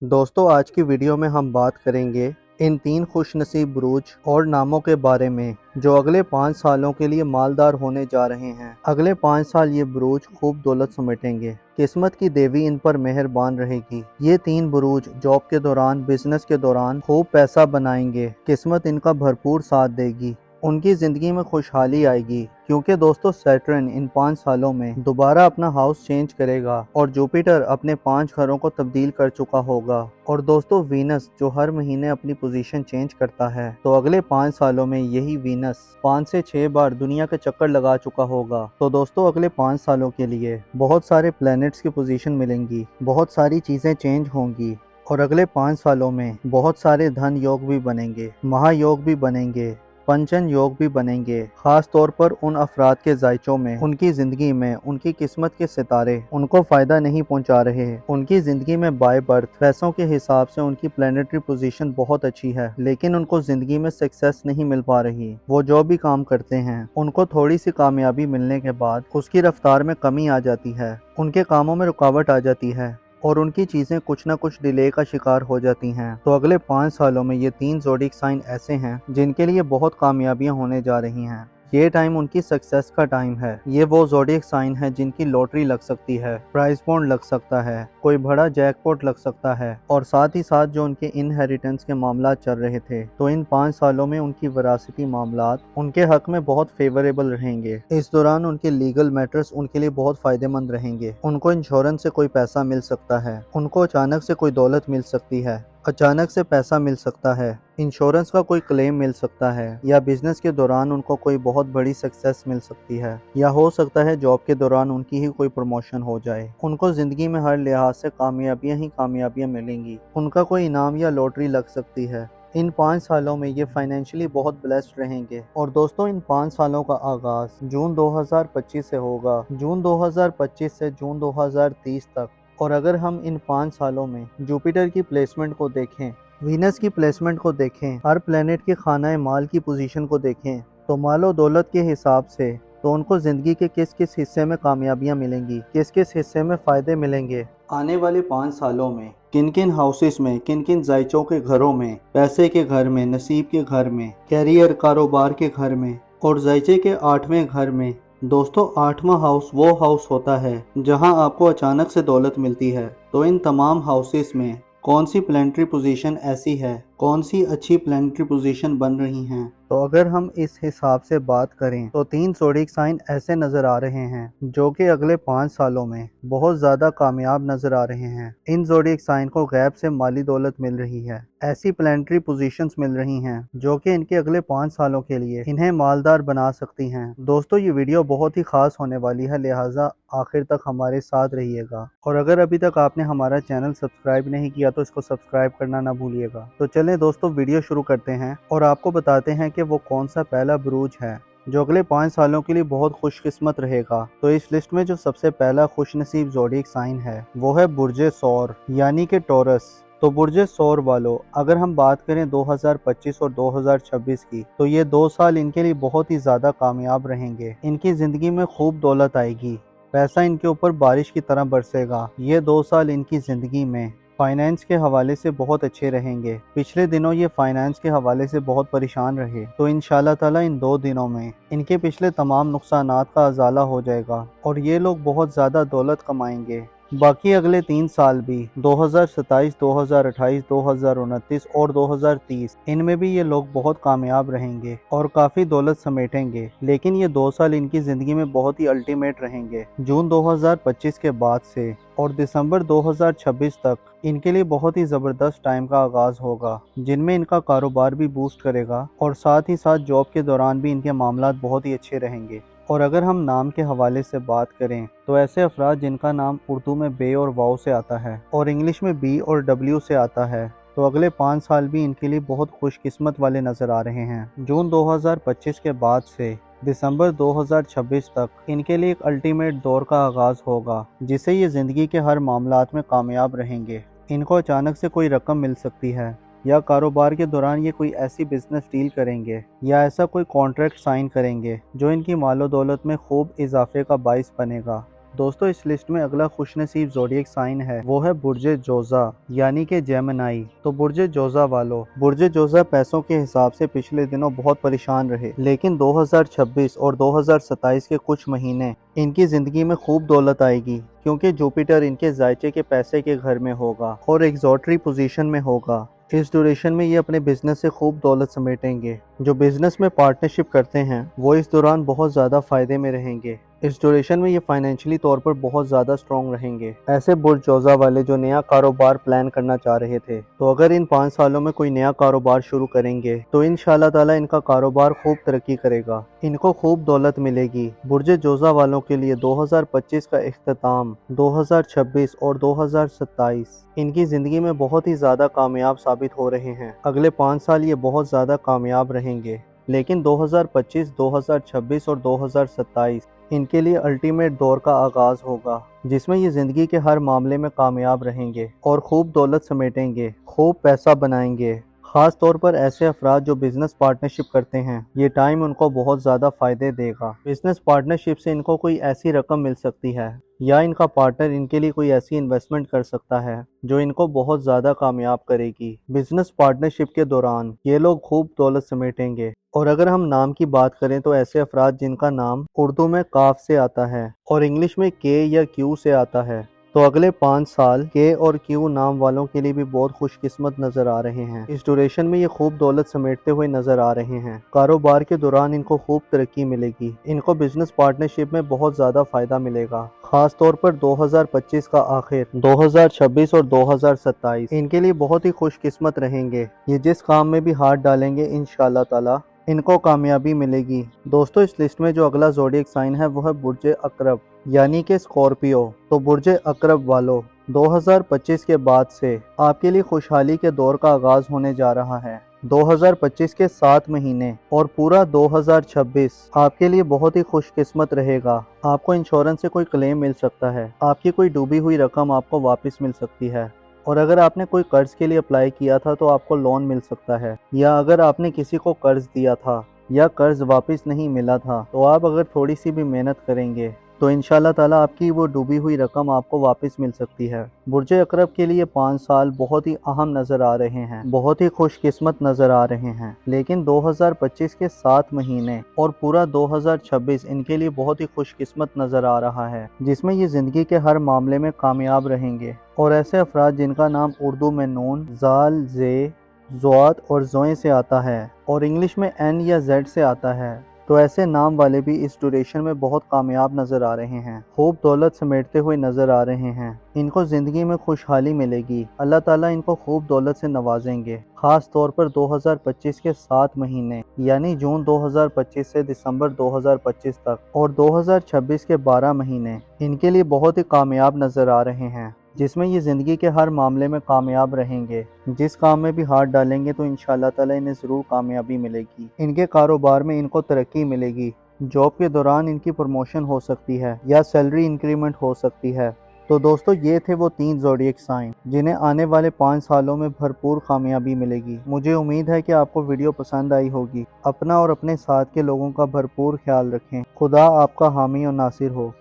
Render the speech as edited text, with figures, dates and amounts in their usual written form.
दोस्तों आज की वीडियो में हम बात करेंगे इन 3 खुशनसीब बुरूज और नामों के बारे में जो अगले 5 सालों के लिए मालदार होने जा रहे हैं। अगले 5 साल ये बुरूज खूब दौलत समेटेंगे। किस्मत की देवी इन पर मेहरबान रहेगी। ये 3 बुरूज जॉब के दौरान, बिजनेस के दौरान खूब पैसा बनाएंगे। किस्मत इनका भरपूर साथ देगी। उनकी ज़िंदगी में खुशहाली आएगी क्योंकि दोस्तों सैटर्न इन 5 सालों में दोबारा अपना हाउस चेंज करेगा और जुपिटर अपने 5 घरों को तब्दील कर चुका होगा। और दोस्तों वीनस जो हर महीने अपनी पोजीशन चेंज करता है, तो अगले 5 सालों में यही वीनस 5 से 6 बार दुनिया के चक्कर लगा चुका होगा। तो दोस्तों अगले 5 सालों के लिए बहुत सारे प्लैनेट्स की पोजीशन मिलेंगी, बहुत सारी चीज़ें चेंज होंगी और अगले 5 सालों में बहुत सारे धन योग भी बनेंगे, महायोग भी बनेंगे, पंचन योग भी बनेंगे। खास तौर पर उन अफराद के जायचों में, उनकी ज़िंदगी में उनकी किस्मत के सितारे उनको फ़ायदा नहीं पहुंचा रहे हैं। उनकी ज़िंदगी में बाय बर्थ पैसों के हिसाब से उनकी प्लानिटरी पोजीशन बहुत अच्छी है, लेकिन उनको ज़िंदगी में सक्सेस नहीं मिल पा रही। वो जो भी काम करते हैं उनको थोड़ी सी कामयाबी मिलने के बाद उसकी रफ्तार में कमी आ जाती है, उनके कामों में रुकावट आ जाती है और उनकी चीज़ें कुछ ना कुछ डिले का शिकार हो जाती हैं। तो अगले 5 सालों में ये 3 ज़ोडिएक साइन ऐसे हैं जिनके लिए बहुत कामयाबियां होने जा रही हैं। ये टाइम उनकी सक्सेस का टाइम है। ये वो ज़ोडिएक साइन है जिनकी लॉटरी लग सकती है, प्राइज बॉन्ड लग सकता है, कोई बड़ा जैकपॉट लग सकता है और साथ ही साथ जो उनके इनहेरिटेंस के मामला चल रहे थे, तो इन 5 सालों में उनकी वरासती मामलात उनके हक में बहुत फेवरेबल रहेंगे। इस दौरान उनके लीगल मैटर्स उनके लिए बहुत फायदेमंद रहेंगे। उनको इंश्योरेंस से कोई पैसा मिल सकता है, उनको अचानक से कोई दौलत मिल सकती है, अचानक से पैसा मिल सकता है, इंश्योरेंस का कोई क्लेम मिल सकता है, या बिजनेस के दौरान उनको कोई बहुत बड़ी सक्सेस मिल सकती है, या हो सकता है जॉब के दौरान उनकी ही कोई प्रमोशन हो जाए। उनको जिंदगी में हर लिहाज से कामयाबियां ही कामयाबियां मिलेंगी। उनका कोई इनाम या लॉटरी लग सकती है। इन 5 सालों में ये फाइनेंशियली बहुत ब्लेस्ड रहेंगे। और दोस्तों इन 5 सालों का आगाज जून 2025 से होगा, जून 2025 से जून 2030 तक। और अगर हम इन 5 सालों में जुपिटर की प्लेसमेंट को देखें, वीनस की प्लेसमेंट को देखें, हर प्लेनेट के खाना माल की पोजीशन को देखें, तो मालो दौलत के हिसाब से तो उनको ज़िंदगी के किस किस हिस्से में कामयाबियां मिलेंगी, किस किस हिस्से में फ़ायदे मिलेंगे। आने वाले 5 सालों में किन किन हाउसेस में, किन किन जायचों के घरों में, पैसे के घर में, नसीब के घर में, कैरियर कारोबार के घर में और जायचे के 8वें घर में। दोस्तों 8वां हाउस वो हाउस होता है जहां आपको अचानक से दौलत मिलती है। तो इन तमाम हाउसेस में कौन सी प्लानिटरी पोजीशन ऐसी है, कौन सी अच्छी प्लानिटरी पोजीशन बन रही हैं। तो अगर हम इस हिसाब से बात करें तो 3 ज़ोडिएक साइन ऐसे नज़र आ रहे हैं जो कि अगले 5 सालों में बहुत ज़्यादा कामयाब नज़र आ रहे हैं। इन ज़ोडिएक साइन को गैब से माली दौलत मिल रही है, ऐसी प्लानिटरी पोजीशंस मिल रही हैं जो कि इनके अगले 5 सालों के लिए इन्हें मालदार बना सकती हैं। दोस्तों ये वीडियो बहुत ही खास होने वाली है, लिहाजा आखिर तक हमारे साथ रहिएगा। और अगर अभी तक आपने हमारा चैनल सब्सक्राइब नहीं किया तो इसको सब्सक्राइब करना ना भूलिएगा। तो चलें दोस्तों वीडियो शुरू करते हैं और आपको बताते हैं कि वो कौन सा पहला बुरूज है जो अगले 5 सालों के लिए बहुत खुशकिस्मत रहेगा। तो इस लिस्ट में जो सबसे पहला खुशनसीब ज़ोडिएक साइन है वो है बुर्जे सौर यानी कि टॉरस। तो बुर्जे सौर वालों, अगर हम बात करें 2025 और 2026 की, तो ये 2 साल इनके लिए बहुत ही ज़्यादा कामयाब रहेंगे। इनकी ज़िंदगी में खूब दौलत आएगी, पैसा इनके ऊपर बारिश की तरह बरसेगा। ये 2 साल इनकी ज़िंदगी में फाइनेंस के हवाले से बहुत अच्छे रहेंगे। पिछले दिनों ये फाइनेंस के हवाले से बहुत परेशान रहे, तो इंशाल्लाह ताला इन 2 दिनों में इनके पिछले तमाम नुकसानात का अजाला हो जाएगा और ये लोग बहुत ज़्यादा दौलत कमाएंगे। बाकी अगले 3 साल भी 2027, 2028, 2029 और 2030 इनमें भी ये लोग बहुत कामयाब रहेंगे और काफ़ी दौलत समेटेंगे। लेकिन ये 2 साल इनकी ज़िंदगी में बहुत ही अल्टीमेट रहेंगे। जून 2025 के बाद से और दिसंबर 2026 तक इनके लिए बहुत ही ज़बरदस्त टाइम का आगाज़ होगा, जिनमें इनका कारोबार भी बूस्ट करेगा और साथ ही साथ जॉब के दौरान भी इनके मामलात बहुत ही अच्छे रहेंगे। और अगर हम नाम के हवाले से बात करें तो ऐसे अफराद जिनका नाम उर्दू में बे और वाव से आता है और इंग्लिश में बी और डब्ल्यू से आता है, तो अगले 5 साल भी इनके लिए बहुत खुशकिस्मत वाले नज़र आ रहे हैं। जून 2025 के बाद से दिसंबर 2026 तक इनके लिए एक अल्टीमेट दौर का आगाज़ होगा, जिससे ये ज़िंदगी के हर मामलात में कामयाब रहेंगे। इनको अचानक से कोई रकम मिल सकती है या कारोबार के दौरान ये कोई ऐसी बिजनेस डील करेंगे या ऐसा कोई कॉन्ट्रैक्ट साइन करेंगे जो इनकी मालो दौलत में खूब इजाफे का बाइस बनेगा। दोस्तों इस लिस्ट में अगला खुशनसीब ज़ोडिएक साइन है वो है बुर्जे जोजा यानी कि जेमिनी। तो बुर्जे जोजा वालों, बुर्जे जोजा पैसों के हिसाब से पिछले दिनों बहुत परेशान रहे, लेकिन 2026 और 2027 के कुछ महीने इनकी जिंदगी में खूब दौलत आएगी, क्योंकि जुपिटर इनके जायचे के पैसे के घर में होगा और एग्जॉटरी पोजीशन में होगा। इस ड्यूरेशन में ये अपने बिजनेस से खूब दौलत समेटेंगे। जो बिजनेस में पार्टनरशिप करते हैं वो इस दौरान बहुत ज़्यादा फायदे में रहेंगे। इस ड्यूरेशन में ये फाइनेंशियली तौर पर बहुत ज़्यादा स्ट्रॉन्ग रहेंगे। ऐसे बुर्ज जोजा वाले जो नया कारोबार प्लान करना चाह रहे थे, तो अगर इन 5 सालों में कोई नया कारोबार शुरू करेंगे तो इंशाल्लाह ताला इनका कारोबार खूब तरक्की करेगा, इनको खूब दौलत मिलेगी। बुर्ज जोजा वालों के लिए 2025 का इख्तिताम 2026 और 2027 इनकी ज़िंदगी में बहुत ही ज़्यादा कामयाब साबित हो रहे हैं। अगले 5 साल ये बहुत ज़्यादा कामयाब रहेंगे, लेकिन 2025, 2026 और 2027 इनके लिए अल्टीमेट दौर का आगाज़ होगा, जिसमें ये ज़िंदगी के हर मामले में कामयाब रहेंगे और खूब दौलत समेटेंगे, खूब पैसा बनाएंगे। ख़ास तौर पर ऐसे अफराद जो बिज़नेस पार्टनरशिप करते हैं, ये टाइम उनको बहुत ज़्यादा फ़ायदे देगा। बिज़नेस पार्टनरशिप से इनको कोई ऐसी रकम मिल सकती है या इनका पार्टनर इनके लिए कोई ऐसी इन्वेस्टमेंट कर सकता है जो इनको बहुत ज़्यादा कामयाब करेगी। बिज़नेस पार्टनरशिप के दौरान ये लोग खूब दौलत समेटेंगे। और अगर हम नाम की बात करें तो ऐसे अफराद जिनका नाम उर्दू में काफ से आता है और इंग्लिश में के या क्यू से आता है, तो अगले 5 साल के और क्यू नाम वालों के लिए भी बहुत खुशकिस्मत नजर आ रहे हैं। इस ड्यूरेशन में ये खूब दौलत समेटते हुए नजर आ रहे हैं। कारोबार के दौरान इनको खूब तरक्की मिलेगी, इनको बिजनेस पार्टनरशिप में बहुत ज्यादा फायदा मिलेगा। खास तौर पर 2025 का आखिर, 2026 और 2027 इनके लिए बहुत ही खुशकिस्मत रहेंगे। ये जिस काम में भी हाथ डालेंगे इंशाल्लाह ताला इनको कामयाबी मिलेगी। दोस्तों इस लिस्ट में जो अगला ज़ोडिएक साइन है वो है बुर्जे अकरब यानी कि स्कॉर्पियो। तो बुर्जे अकरब वालों, 2025 के बाद से आपके लिए खुशहाली के दौर का आगाज होने जा रहा है। 2025 के 7 महीने और पूरा 2026 आपके लिए बहुत ही खुशकिस्मत रहेगा। आपको इंश्योरेंस से कोई क्लेम मिल सकता है, आपकी कोई डूबी हुई रकम आपको वापस मिल सकती है, और अगर आपने कोई कर्ज के लिए अप्लाई किया था तो आपको लोन मिल सकता है, या अगर आपने किसी को कर्ज दिया था या कर्ज वापस नहीं मिला था तो आप अगर थोड़ी सी भी मेहनत करेंगे तो इंशाल्लाह ताला आपकी वो डूबी हुई रकम आपको वापस मिल सकती है। बुर्जे अकरब के लिए 5 साल बहुत ही अहम नज़र आ रहे हैं, बहुत ही खुशकिस्मत नज़र आ रहे हैं। लेकिन 2025 के 7 महीने और पूरा 2026 इनके लिए बहुत ही खुशकिस्मत नज़र आ रहा है, जिसमें ये ज़िंदगी के हर मामले में कामयाब रहेंगे। और ऐसे अफराद जिनका नाम उर्दू में नून, जाल, जे, ज़ुआत और ज़ोए से आता है और इंग्लिश में एन या जेड से आता है, तो ऐसे नाम वाले भी इस ड्यूरेशन में बहुत कामयाब नज़र आ रहे हैं, खूब दौलत समेटते हुए नज़र आ रहे हैं। इनको ज़िंदगी में खुशहाली मिलेगी, अल्लाह ताला इनको खूब दौलत से नवाजेंगे। ख़ास तौर पर 2025 के 7 महीने यानी जून 2025 से दिसंबर 2025 तक और 2026 के 12 महीने इनके लिए बहुत ही कामयाब नज़र आ रहे हैं, जिसमें ये ज़िंदगी के हर मामले में कामयाब रहेंगे। जिस काम में भी हाथ डालेंगे तो इंशाल्लाह ताला इन्हें ज़रूर कामयाबी मिलेगी। इनके कारोबार में इनको तरक्की मिलेगी, जॉब के दौरान इनकी प्रमोशन हो सकती है या सैलरी इंक्रीमेंट हो सकती है। तो दोस्तों ये थे वो 3 ज़ोडिएक साइन जिन्हें आने वाले 5 सालों में भरपूर कामयाबी मिलेगी। मुझे उम्मीद है कि आपको वीडियो पसंद आई होगी। अपना और अपने साथ के लोगों का भरपूर ख्याल रखें। खुदा आपका हामी और नासिर हो।